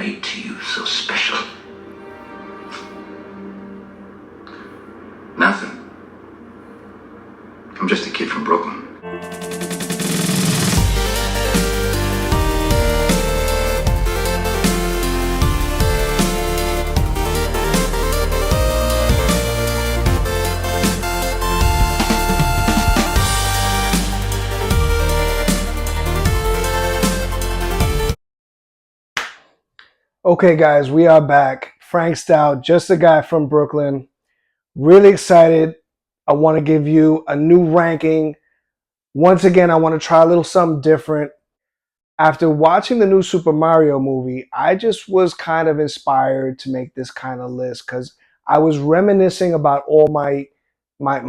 made to you so special? Nothing. I'm just a kid from Brooklyn. Okay, guys, we are back. Frank Stout, just a guy from Brooklyn. Really excited. I want to give you a new ranking. Once again, I want to try a little something different. After watching the new Super Mario movie, I just was kind of inspired to make this kind of list because I was reminiscing about all my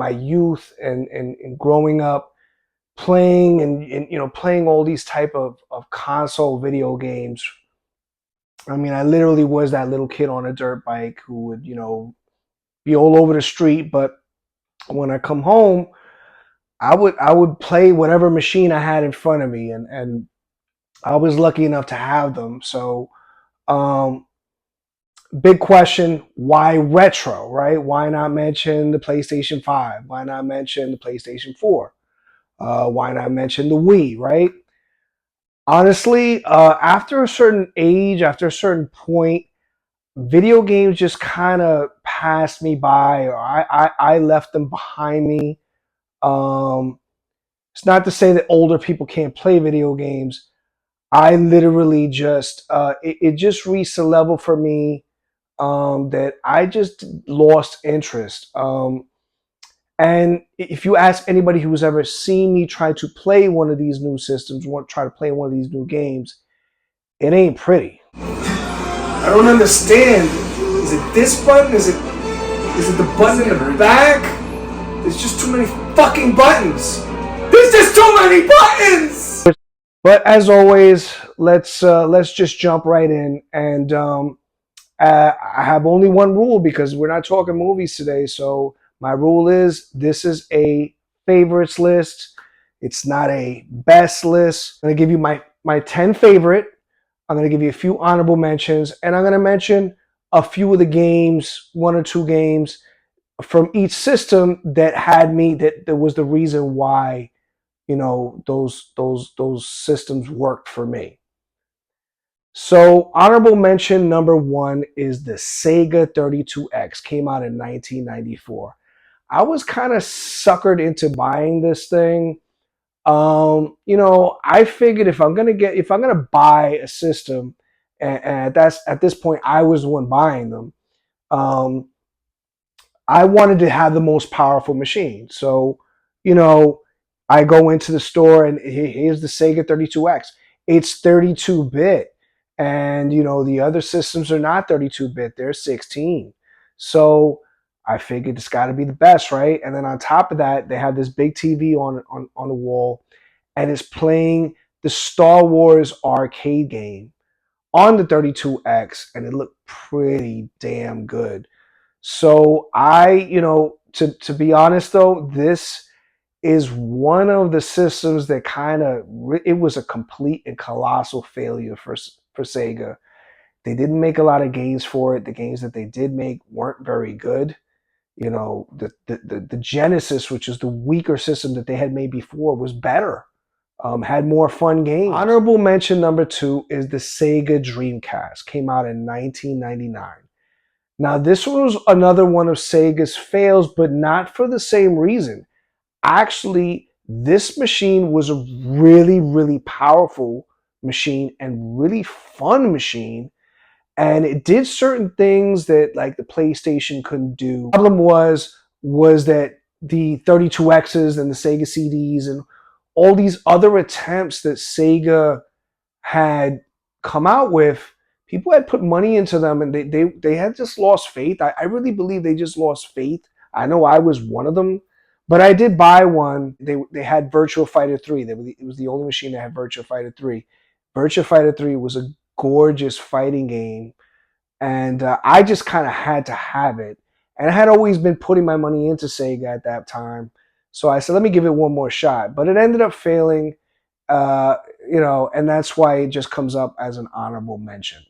youth and growing up playing and playing all these type of console video games. I mean, I literally was that little kid on a dirt bike who would, be all over the street. But when I come home, I would play whatever machine I had in front of me, and I was lucky enough to have them. So, um, big question: why retro? Right? Why not mention the PlayStation 5? Why not mention the PlayStation 4? Why not mention the Wii? Right? Honestly, after a certain age, after a certain point, video games just kind of passed me by, or I left them behind me. Um, it's not to say that older people can't play video games. I literally just it just reached a level for me that I just lost interest. And if you ask anybody who's ever seen me try to play one of these new systems, try to play one of these new games, it ain't pretty. I don't understand. Is it this button? Is it the button in the back? There's just too many fucking buttons. There's just too many buttons. But as always, let's just jump right in. And I have only one rule because we're not talking movies today. So my rule is this is a favorites list. It's not a best list. I'm gonna give you my 10 favorite. I'm going to give you a few honorable mentions, and I'm going to mention a few of the games, one or two games from each system that had me, that was the reason why, those systems worked for me. So honorable mention number one is the Sega 32X. Came out in 1994. I was kind of suckered into buying this thing. I figured if I'm gonna buy a system, and that's at this point I was the one buying them. Um, I wanted to have the most powerful machine. So, you know, I go into the store and here's the Sega 32X. It's 32-bit, and the other systems are not 32-bit; they're 16. So I figured it's got to be the best, right? And then on top of that, they have this big TV on the wall, and it's playing the Star Wars arcade game on the 32X, and it looked pretty damn good. So to be honest though, this is one of the systems that it was a complete and colossal failure for Sega. They didn't make a lot of games for it. The games that they did make weren't very good. The Genesis, which is the weaker system that they had made before, was better. Had more fun games. Honorable mention number two is the Sega Dreamcast. Came out in 1999. Now, this was another one of Sega's fails, but not for the same reason. Actually, this machine was a really, really powerful machine and really fun machine. And it did certain things that like the PlayStation couldn't do. The problem was that the 32Xs and the Sega CDs and all these other attempts that Sega had come out with, people had put money into them, and they had just lost faith. I really believe they just lost faith. I know I was one of them, but I did buy one. They had Virtua Fighter 3. It was the only machine that had Virtua Fighter 3. Virtua Fighter 3 was a gorgeous fighting game, and I just kind of had to have it. And I had always been putting my money into Sega at that time, so I said, let me give it one more shot. But it ended up failing, and that's why it just comes up as an honorable mention.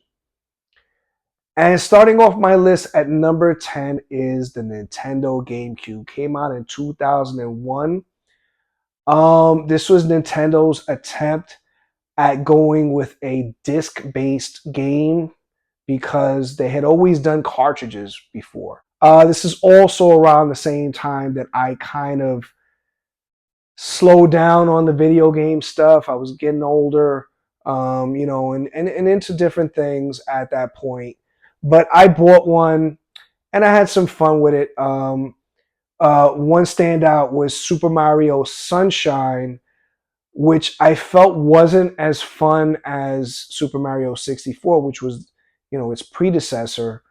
And starting off my list at number 10 is the Nintendo GameCube. Came out in 2001. This was Nintendo's attempt at going with a disc-based game because they had always done cartridges before. This is also around the same time that I kind of slowed down on the video game stuff. I was getting older, and into different things at that point. But I bought one and I had some fun with it. One standout was Super Mario Sunshine, which I felt wasn't as fun as Super Mario 64, which was, its predecessor.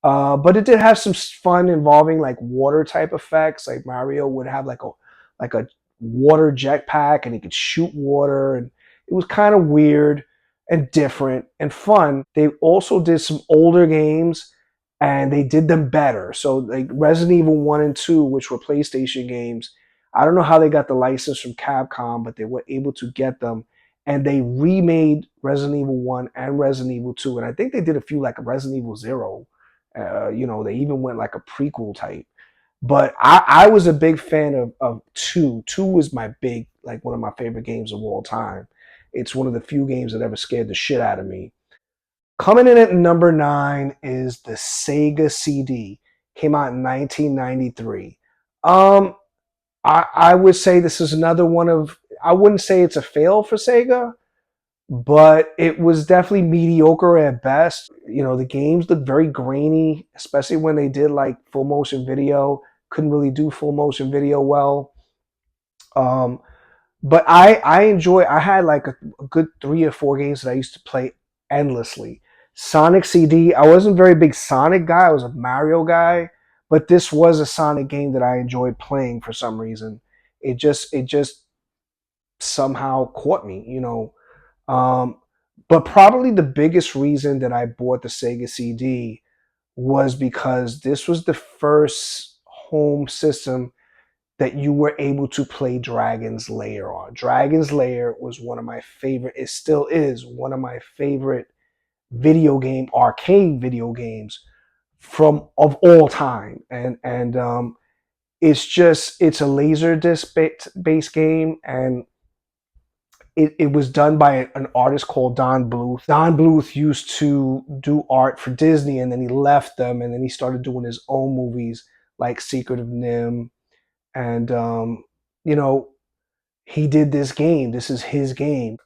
But it did have some fun involving like water type effects. Like Mario would have like a water jetpack and he could shoot water, and it was kind of weird and different and fun. They also did some older games and they did them better. So like Resident Evil 1 and 2, which were PlayStation games, I don't know how they got the license from Capcom, but they were able to get them. And they remade Resident Evil 1 and Resident Evil 2. And I think they did a few like Resident Evil 0. They even went like a prequel type. But I was a big fan of 2. 2 was my big, like one of my favorite games of all time. It's one of the few games that ever scared the shit out of me. Coming in at number 9 is the Sega CD. Came out in 1993. I would say this is another one of, I wouldn't say it's a fail for Sega, but it was definitely mediocre at best. The games looked very grainy, especially when they did like full motion video. Couldn't really do full motion video well. But I had like a good 3 or 4 games that I used to play endlessly. Sonic CD, I wasn't a very big Sonic guy, I was a Mario guy, but this was a Sonic game that I enjoyed playing for some reason. It just somehow caught me. Um, but probably the biggest reason that I bought the Sega CD was because this was the first home system that you were able to play Dragon's Lair on. Dragon's Lair was one of my favorite, it still is one of my favorite arcade video games from of all time. And it's a laser disc based game, and it was done by an artist called Don Bluth. Don Bluth used to do art for Disney, and then he left them, and then he started doing his own movies like Secret of Nim. And you know, he did this game. This is his game.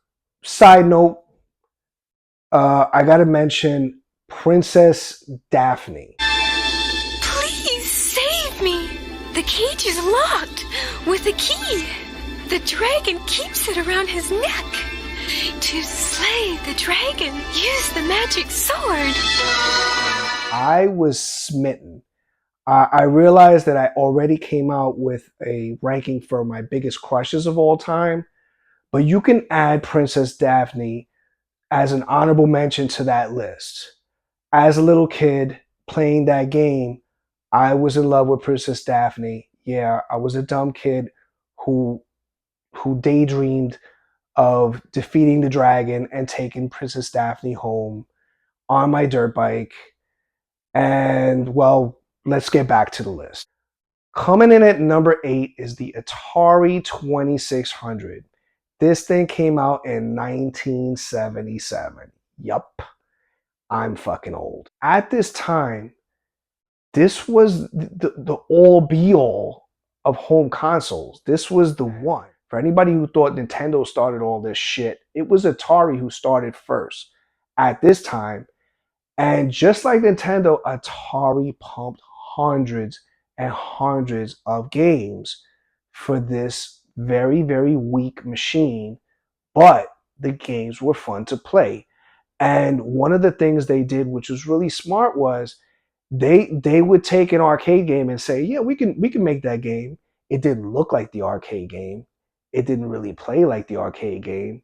Side note, I gotta mention Princess Daphne. Please save me! The cage is locked with a key. The dragon keeps it around his neck. To slay the dragon, use the magic sword. I was smitten. I realized that I already came out with a ranking for my biggest crushes of all time, but you can add Princess Daphne as an honorable mention to that list. As a little kid playing that game, I was in love with Princess Daphne. Yeah, I was a dumb kid who daydreamed of defeating the dragon and taking Princess Daphne home on my dirt bike. And well, let's get back to the list. Coming in at number 8 is the Atari 2600. This thing came out in 1977. Yup, I'm fucking old. At this time, this was the all be all of home consoles. This was the one. For anybody who thought Nintendo started all this shit, it was Atari who started first at this time. And just like Nintendo, Atari pumped hundreds and hundreds of games for this very, very weak machine, but the games were fun to play. And one of the things they did, which was really smart, was they would take an arcade game and say, yeah, we can make that game. It didn't look like the arcade game. It didn't really play like the arcade game,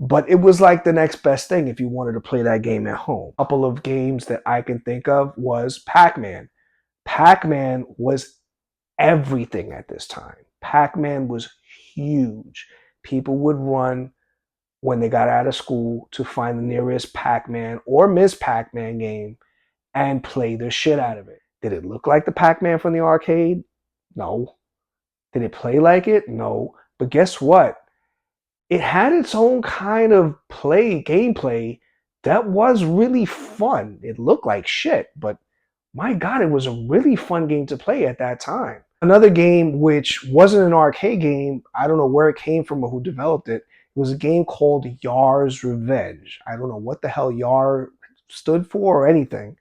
but it was like the next best thing if you wanted to play that game at home. A couple of games that I can think of was Pac-Man. Pac-Man was everything at this time. Pac-Man was huge. People would run when they got out of school to find the nearest Pac-Man or Miss Pac-Man game, and play the shit out of it. Did it look like the Pac-Man from the arcade? No. Did it play like it? No. But guess what? It had its own kind of gameplay that was really fun. It looked like shit, but my God, it was a really fun game to play at that time. Another game which wasn't an arcade game, I don't know where it came from or who developed it. It was a game called Yar's Revenge. I don't know what the hell Yar stood for or anything,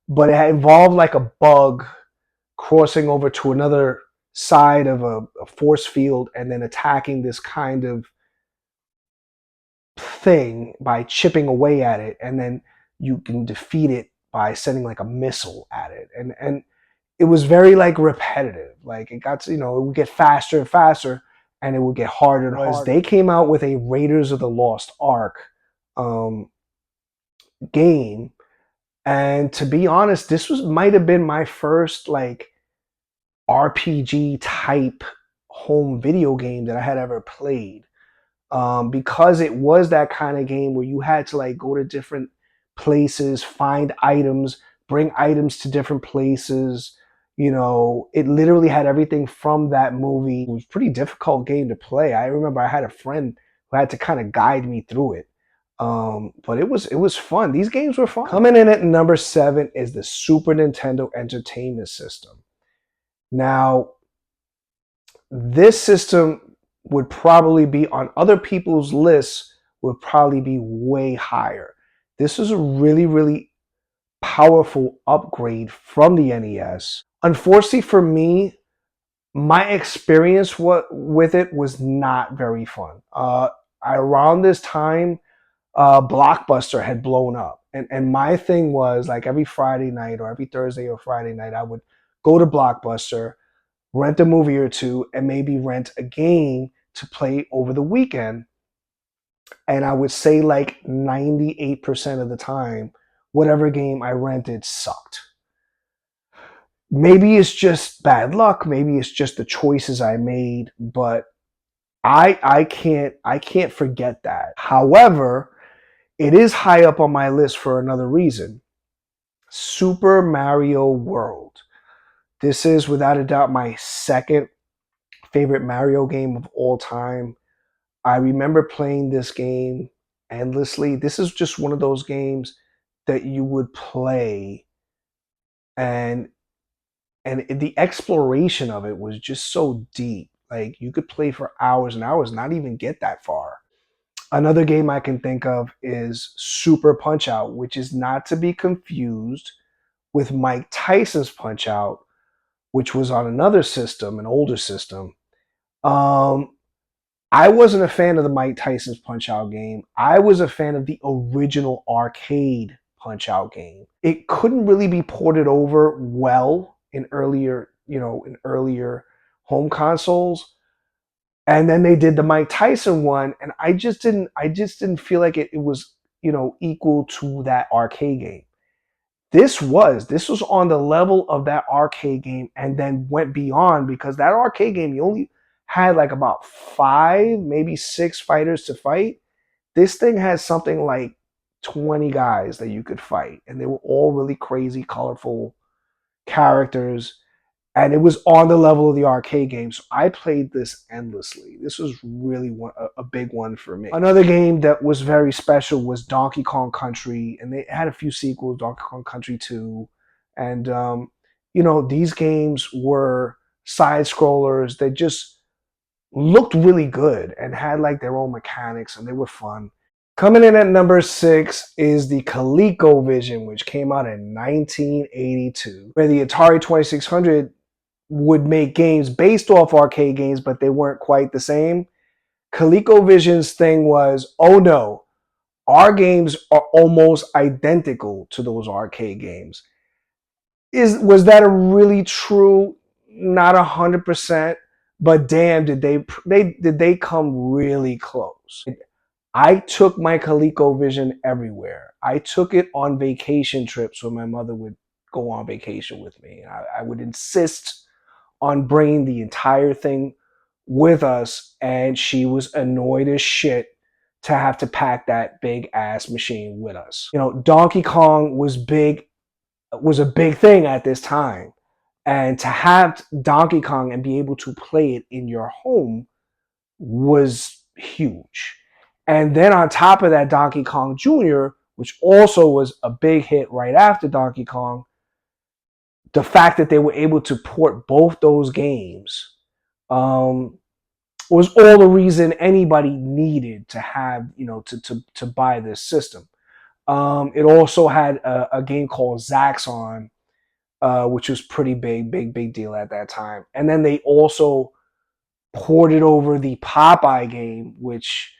but it involved like a bug crossing over to another side of a force field and then attacking this kind of thing by chipping away at it, and then you can defeat it by sending like a missile at it. And it was very like repetitive. Like it got to, it would get faster and faster and it would get harder and harder. They came out with a Raiders of the Lost Ark game, and to be honest, this might have been my first like RPG type home video game that I had ever played, because it was that kind of game where you had to like go to different places, find items, bring items to different places. It literally had everything from that movie. It was a pretty difficult game to play. I remember I had a friend who had to kind of guide me through it. But it was fun. These games were fun. Coming in at number 7 is the Super Nintendo Entertainment System. Now, this system would probably be on other people's lists, would probably be way higher. This is a really, really powerful upgrade from the NES. Unfortunately for me, my experience with it was not very fun. Around this time, Blockbuster had blown up. And my thing was like every Friday night or every Thursday or Friday night, I would go to Blockbuster, rent a movie or two, and maybe rent a game to play over the weekend. And I would say like 98% of the time, whatever game I rented sucked. Maybe it's just bad luck. Maybe it's just the choices I made, but I can't forget that. However, it is high up on my list for another reason. Super Mario World. This is without a doubt my second favorite Mario game of all time. I remember playing this game endlessly. This is just one of those games that you would play, and the exploration of it was just so deep. Like you could play for hours and hours, not even get that far. Another game I can think of is Super Punch-Out, which is not to be confused with Mike Tyson's Punch-Out, which was on another system, an older system. I wasn't a fan of the Mike Tyson's Punch-Out game. I was a fan of the original arcade Punch-Out game. It couldn't really be ported over well in earlier home consoles. And then they did the Mike Tyson one, and I just didn't feel like it was, equal to that arcade game. This was on the level of that arcade game and then went beyond, because that arcade game, you only had like about 5, maybe 6 fighters to fight. This thing has something like 20 guys that you could fight, and they were all really crazy, colorful characters, and it was on the level of the arcade game. So I played this endlessly. This was really a big one for me. Another game that was very special was Donkey Kong Country, and they had a few sequels, Donkey Kong Country 2, and these games were side scrollers that just looked really good and had like their own mechanics, and they were fun. Coming in at number 6 is the ColecoVision, which came out in 1982, where the Atari 2600 would make games based off arcade games, but they weren't quite the same. ColecoVision's thing was, oh no, our games are almost identical to those arcade games. Was that a really true? Not 100%. But damn, did they come really close. I took my ColecoVision everywhere. I took it on vacation trips when my mother would go on vacation with me. I would insist on bringing the entire thing with us, and she was annoyed as shit to have to pack that big ass machine with us. Donkey Kong was big was a big thing at this time. And to have Donkey Kong and be able to play it in your home was huge. And then on top of that, Donkey Kong Jr., which also was a big hit right after Donkey Kong, the fact that they were able to port both those games was all the reason anybody needed to have, to buy this system. It also had a game called Zaxxon, which was pretty big deal at that time. And then they also ported over the Popeye game, which,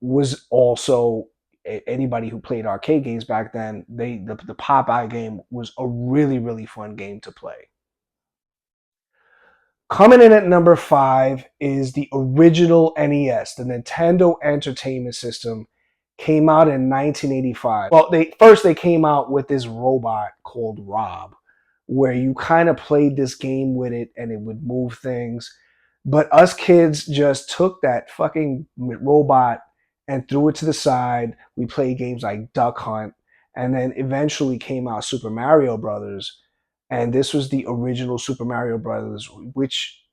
was also anybody who played arcade games back then. The Popeye game was a really fun game to play. Coming in at number 5 is the original NES, the Nintendo Entertainment System. Came out in 1985. Well, they came out with this robot called Rob, where you kind of played this game with it and it would move things. But us kids just took that fucking robot and threw it to the side. We played games like Duck Hunt, and then eventually came out Super Mario Brothers. And this was the original Super Mario Brothers, which,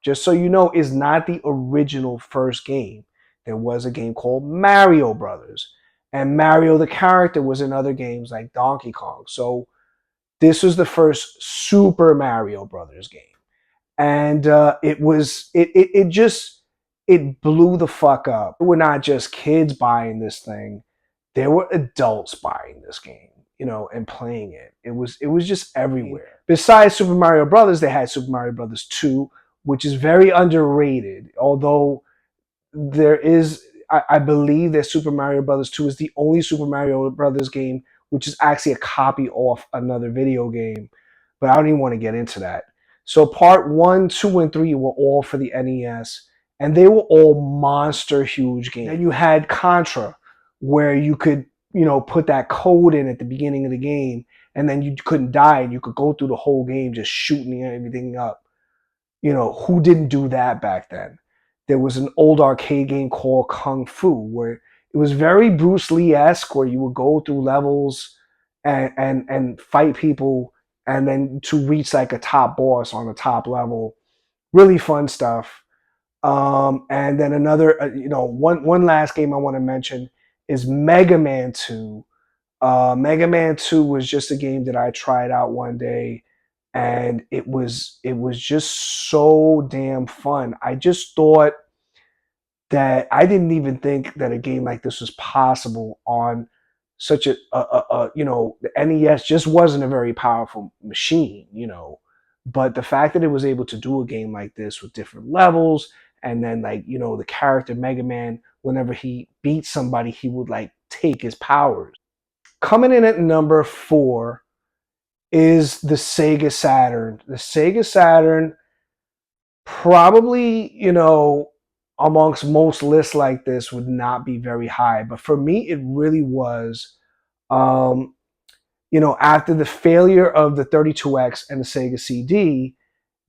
just so you know, is not the original first game. There was a game called Mario Brothers, and Mario the character was in other games like Donkey Kong. So this was the first Super Mario Brothers game, and it blew the fuck up. We're not just kids buying this thing; there were adults buying this game, and playing it. It was just everywhere. Besides Super Mario Brothers, they had Super Mario Brothers 2, which is very underrated, although I believe that Super Mario Brothers 2 is the only Super Mario Brothers game which is actually a copy off another video game, but I don't even want to get into that. So part 1, 2, and 3 were all for the NES, and they were all monster huge games. Then you had Contra, where you could, put that code in at the beginning of the game, and then you couldn't die, and you could go through the whole game just shooting everything up. Who didn't do that back then? There was an old arcade game called Kung Fu, where it was very Bruce Lee-esque, where you would go through levels and fight people, and then to reach like a top boss on the top level. Really fun stuff. And then another, one last game I want to mention is Mega Man 2. Mega Man 2 was just a game that I tried out one day, and it was just so damn fun. I just thought that I didn't even think that a game like this was possible on such the NES just wasn't a very powerful machine, but the fact that it was able to do a game like this with different levels, and then the character Mega Man, whenever he beats somebody, he would take his powers. Coming in at number 4 is the Sega Saturn. The Sega Saturn, probably, amongst most lists like this, would not be very high. But for me, it really was. After the failure of the 32X and the Sega CD,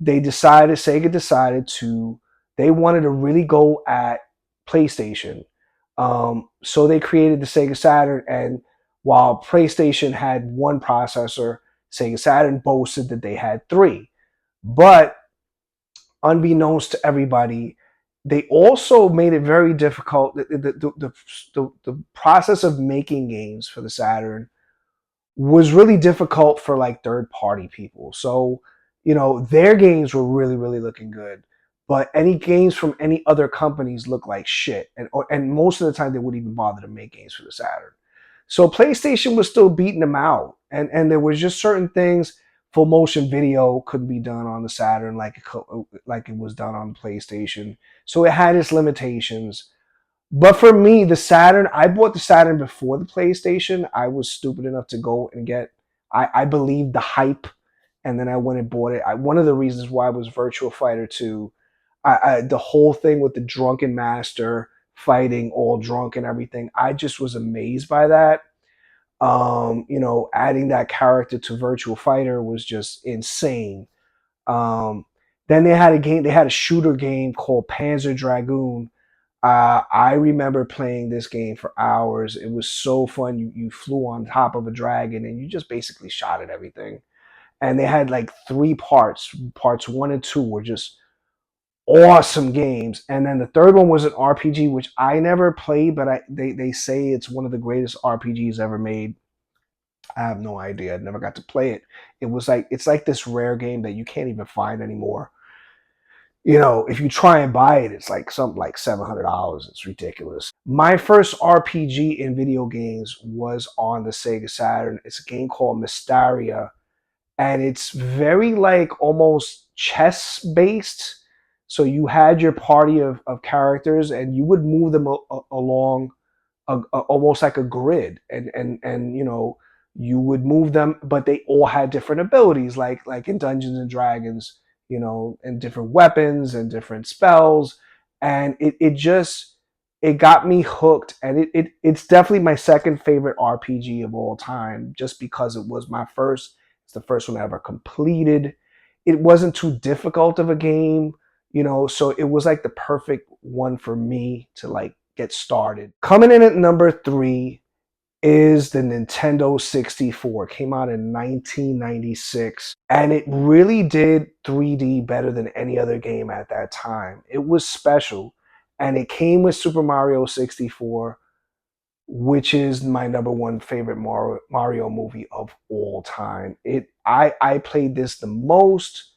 Sega decided they wanted to really go at PlayStation. So they created the Sega Saturn, and while PlayStation had one processor, Sega Saturn boasted that they had 3. But unbeknownst to everybody, they also made it very difficult. The process of making games for the Saturn was really difficult for third-party people. So, their games were really looking good, but any games from any other companies looked like shit. And most of the time, they wouldn't even bother to make games for the Saturn. So PlayStation was still beating them out, and there was just certain things. Full motion video couldn't be done on the Saturn like it was done on the PlayStation. So it had its limitations. But for me, the Saturn, I bought the Saturn before the PlayStation. I was stupid enough to go and I believed the hype, and then I went and bought it. One of the reasons why was Virtua Fighter 2. The whole thing with the drunken master fighting all drunk and everything, I just was amazed by that. Adding that character to Virtua Fighter was just insane. Then they had a shooter game called Panzer Dragoon. I remember playing this game for hours. It was so fun. You flew on top of a dragon and you just basically shot at everything. And they had like three parts. Parts one and two were just awesome games. And then the third one was an RPG, which I never played, but they say it's one of the greatest RPGs ever made. I have no idea. I never got to play it. It's like this rare game that you can't even find anymore. You know, if you try and buy it, it's like something like $700. It's ridiculous. My first RPG in video games was on the Sega Saturn. It's a game called Mystaria, and it's very like almost chess based. So you had your party of characters, and you would move them along almost like a grid, and you know, you would move them, but they all had different abilities, like in Dungeons and Dragons, you know, and different weapons and different spells, and it got me hooked, and it's definitely my second favorite RPG of all time, just because it was my first. It's the first one I ever completed. It wasn't too difficult of a game, you know, so it was like the perfect one for me to like get started. Coming in at number 3 is the Nintendo 64. It came out in 1996, and it really did 3D better than any other game at that time. It was special, and it came with Super Mario 64, which is my number one favorite Mario movie of all time. I played this the most.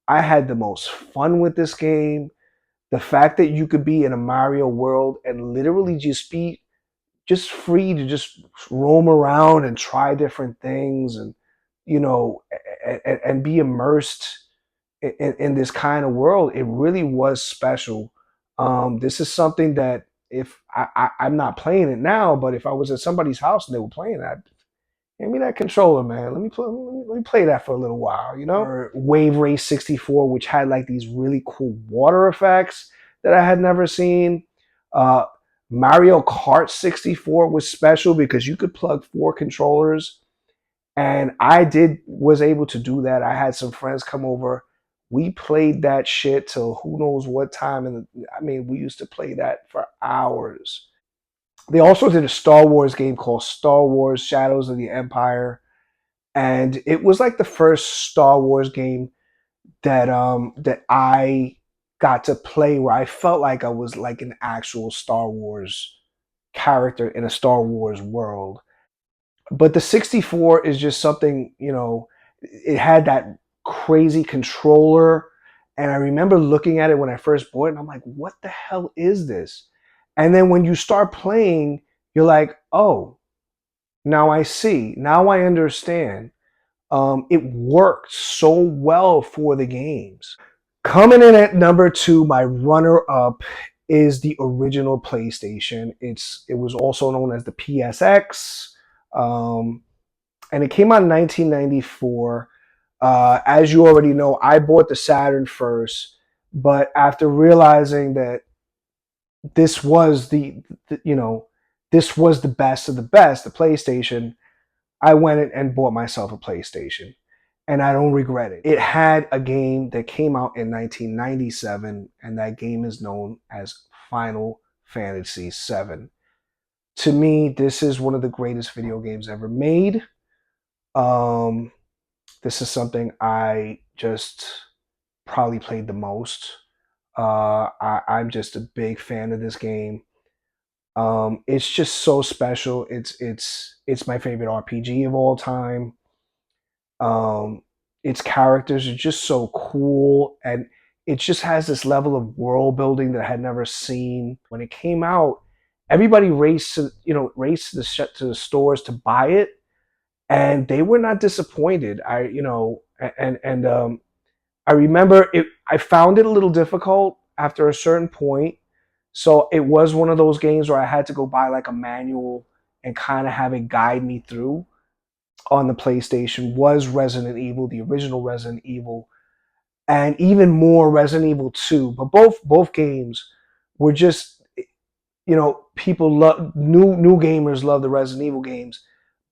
I had the most fun with this game. The fact that you could be in a Mario world and literally just be just free to just roam around and try different things, and you know, and be immersed in this kind of world, it really was special. This is something that if I'm not playing it now, but if I was at somebody's house and they were playing that, give me that controller, man. Let me play that for a little while, you know? Or Wave Race 64, which had like these really cool water effects that I had never seen. Uh, Mario Kart 64 was special because you could plug 4 controllers, and was able to do that. I had some friends come over. We played that shit till who knows what time, and I mean, we used to play that for hours. They also did a Star Wars game called Star Wars Shadows of the Empire, and it was like the first Star Wars game that I got to play where I felt like I was like an actual Star Wars character in a Star Wars world. But the 64 is just something, you know, it had that crazy controller, and I remember looking at it when I first bought it and I'm like, what the hell is this? And then when you start playing, you're like, oh, now I see. Now I understand. It worked so well for the games. Coming in at number 2, my runner-up is the original PlayStation. It was also known as the PSX, and it came out in 1994. As you already know, I bought the Saturn first, but after realizing that this was you know, this was the best of the best, the PlayStation, I went and bought myself a PlayStation, and I don't regret it. It had a game that came out in 1997, and that game is known as Final Fantasy VII. To me, this is one of the greatest video games ever made. Um, this is something I just probably played the most. I'm just a big fan of this game. It's just so special. It's my favorite RPG of all time. Um, its characters are just so cool, and it just has this level of world building that I had never seen. When it came out, everybody raced to the stores to buy it, and they were not disappointed. I remember it. I found it a little difficult after a certain point, so it was one of those games where I had to go buy like a manual and kind of have it guide me through. On the PlayStation was Resident Evil, the original Resident Evil, and even more Resident Evil 2. But both games were just, you know, people love new gamers love the Resident Evil games,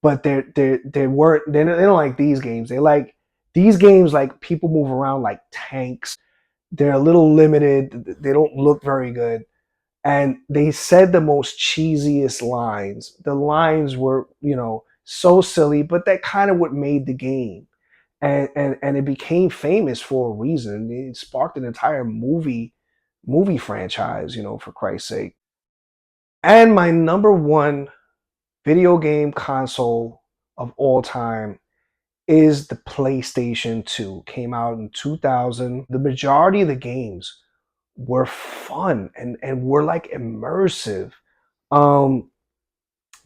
but they don't like these games. They like these games like people move around like tanks. They're a little limited. They don't look very good. And they said the most cheesiest lines. The lines were, so silly, but that kind of what made the game. And it became famous for a reason. It sparked an entire movie franchise, for Christ's sake. And my number one video game console of all time is the PlayStation 2. Came out in 2000. The majority of the games were fun and were like immersive. Um,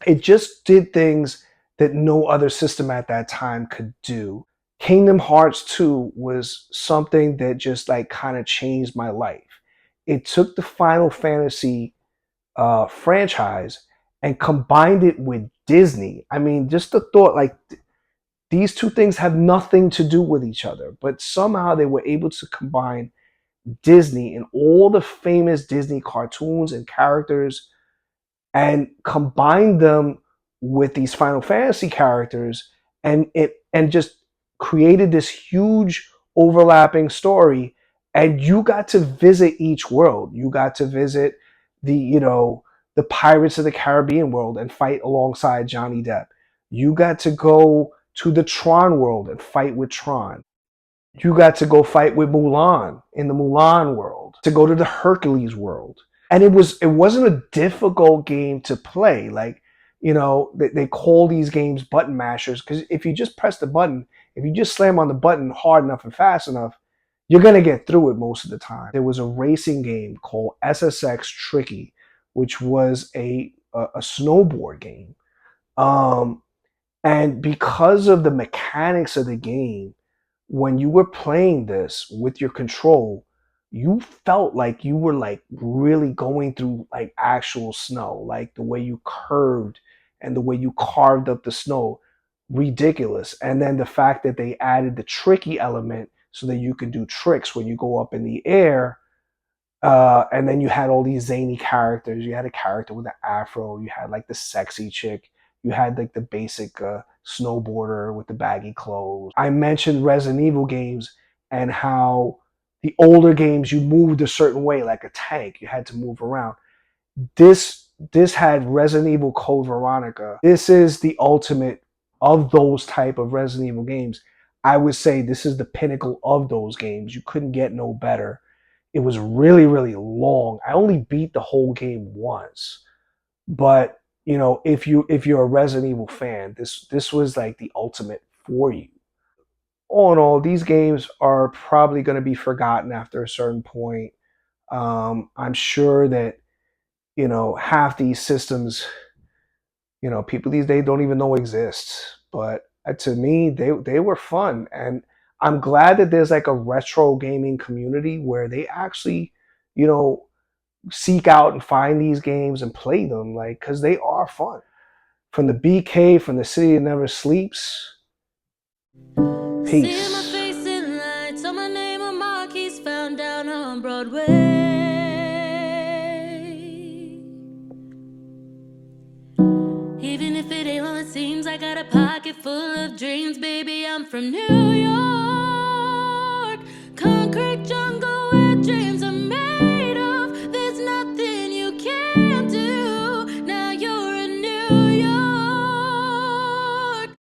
it just did things that no other system at that time could do. Kingdom Hearts 2 was something that just like kind of changed my life. It took the Final Fantasy franchise and combined it with Disney. I mean, just the thought like these two things have nothing to do with each other, but somehow they were able to combine Disney and all the famous Disney cartoons and characters and combine them with these Final Fantasy characters and just created this huge overlapping story. And you got to visit each world. You got to visit the Pirates of the Caribbean world and fight alongside Johnny Depp. You got to go to the Tron world and fight with Tron. You got to go fight with Mulan in the Mulan world, to go to the Hercules world. And it wasn't a difficult game to play. Like, they call these games button mashers because if you just press the button, if you just slam on the button hard enough and fast enough, you're going to get through it most of the time. There was a racing game called SSX Tricky, which was a snowboard game. And because of the mechanics of the game, when you were playing this with your control, you felt like you were like really going through like actual snow, like the way you curved and the way you carved up the snow, ridiculous. And then the fact that they added the tricky element so that you can do tricks when you go up in the air. And then you had all these zany characters. You had a character with an afro. You had like the sexy chick. You had like the basic snowboarder with the baggy clothes. I mentioned Resident Evil games and how the older games you moved a certain way, like a tank. You had to move around. This had Resident Evil Code Veronica. This is the ultimate of those type of Resident Evil games. I would say this is the pinnacle of those games. You couldn't get no better. It was really, really long. I only beat the whole game once. But, if you're a Resident Evil fan, this was like the ultimate for you. All in all, these games are probably going to be forgotten after a certain point. I'm sure that, half these systems, people these days don't even know exist. But to me, they were fun. And I'm glad that there's like a retro gaming community where they actually, seek out and find these games and play them, like, because they are fun. From the BK, from the City That Never Sleeps. Peace. See my face in lights, on my name on marquees found down on Broadway. Even if it ain't all it seems, I got a pocket full of dreams, baby. I'm from New York.